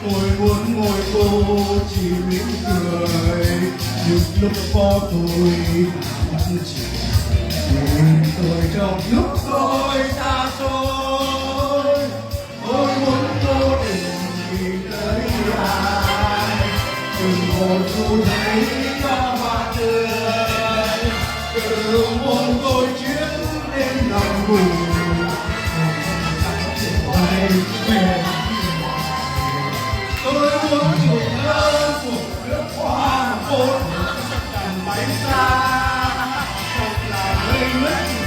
tôi muốn ngồi cô chỉ mỉm cười những lúc có tôi mắt chỉ nhìn tôi trong lúc tôi xa xôi. Tôi muốn cô đừng nhìn tới ai, đừng một phút thấy ta hoa tươi, đừng muốn tôi chuyến đến lòng buồn quay về. Tôi muốn chụp lớn của nước hoa vốn tầm bay xa, thật là ngây ngất.